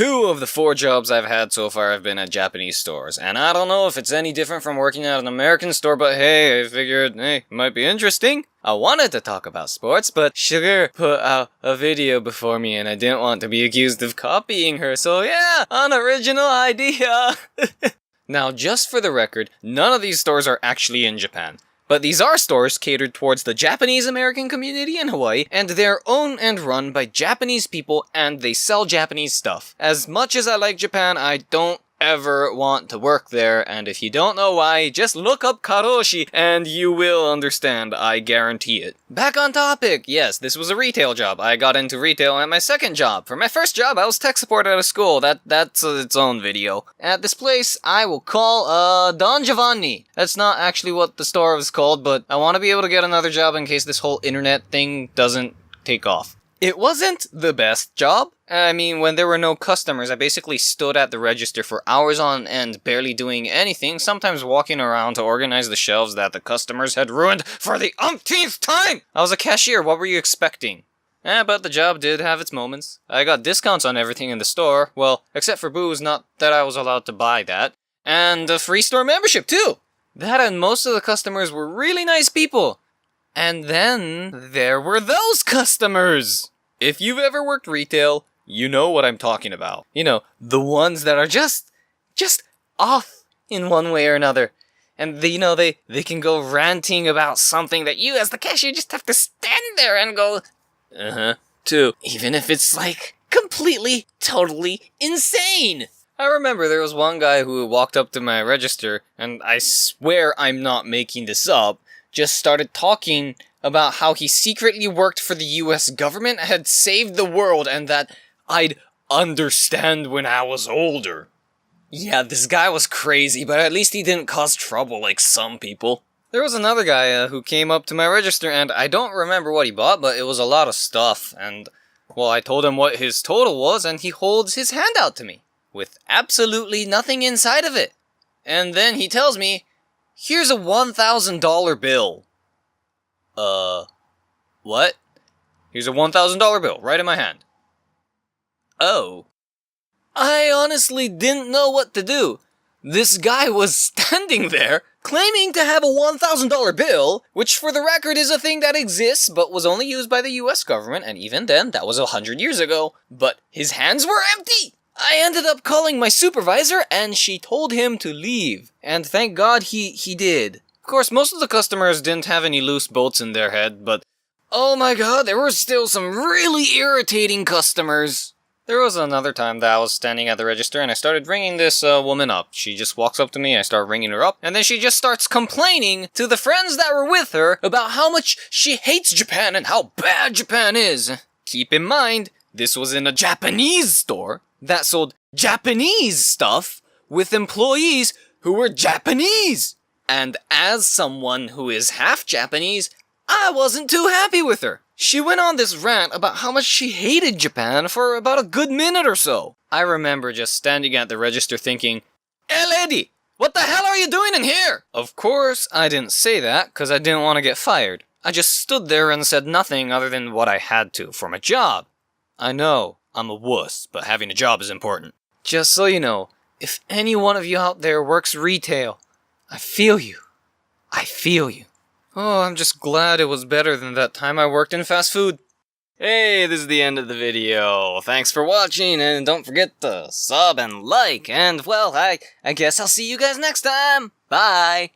2 of the 4 jobs I've had so far have been at Japanese stores, and I don't know if it's any different from working at an American store, but hey, I figured, hey, it might be interesting. I wanted to talk about sports, but Sugar put out a video before me and I didn't want to be accused of copying her, so yeah, unoriginal idea. Now, just for the record, none of these stores are actually in Japan. But these are stores catered towards the Japanese-American community in Hawaii, and they're owned and run by Japanese people, and they sell Japanese stuff. As much as I like Japan, I don't ever want to work there, and if you don't know why, just look up karoshi, and you will understand, I guarantee it. Back on topic, yes, this was a retail job. I got into retail at my second job. For my first job, I was tech support at a school. That's its own video. At this place, I will call, Don Giovanni. That's not actually what the store was called, but I want to be able to get another job in case this whole internet thing doesn't take off. It wasn't the best job. I mean, when there were no customers, I basically stood at the register for hours on end, barely doing anything, sometimes walking around to organize the shelves that the customers had ruined for the umpteenth time! I was a cashier, what were you expecting? But the job did have its moments. I got discounts on everything in the store, well, except for booze, not that I was allowed to buy that. And a free store membership, too! That and most of the customers were really nice people. And then, there were those customers! If you've ever worked retail, you know what I'm talking about. You know, the ones that are just off in one way or another. And they can go ranting about something that you as the cashier just have to stand there and go, too. Even if it's like, completely, totally insane. I remember there was one guy who walked up to my register, and I swear I'm not making this up, just started talking about how he secretly worked for the US government, had saved the world, and that I'd understand when I was older. Yeah, this guy was crazy, but at least he didn't cause trouble like some people. There was another guy who came up to my register, and I don't remember what he bought, but it was a lot of stuff, and, well, I told him what his total was, and he holds his hand out to me, with absolutely nothing inside of it. And then he tells me, here's a $1,000 bill. What? Here's a $1,000 bill, right in my hand. Oh. I honestly didn't know what to do. This guy was standing there, claiming to have a $1,000 bill, which for the record is a thing that exists, but was only used by the US government, and even then, that was 100 years ago. But his hands were empty! I ended up calling my supervisor, and she told him to leave. And thank God he did. Of course, most of the customers didn't have any loose bolts in their head, but oh my god, there were still some really irritating customers. There was another time that I was standing at the register and I started ringing this woman up. She just walks up to me, I start ringing her up, and then she just starts complaining to the friends that were with her about how much she hates Japan and how bad Japan is. Keep in mind, this was in a Japanese store that sold Japanese stuff with employees who were Japanese. And as someone who is half Japanese, I wasn't too happy with her. She went on this rant about how much she hated Japan for about a good minute or so. I remember just standing at the register thinking, "Hey lady, what the hell are you doing in here?" Of course, I didn't say that because I didn't want to get fired. I just stood there and said nothing other than what I had to for my job. I know, I'm a wuss, but having a job is important. Just so you know, if any one of you out there works retail, I feel you. I feel you. Oh, I'm just glad it was better than that time I worked in fast food. Hey, this is the end of the video. Thanks for watching, and don't forget to sub and like, and well, I guess I'll see you guys next time. Bye!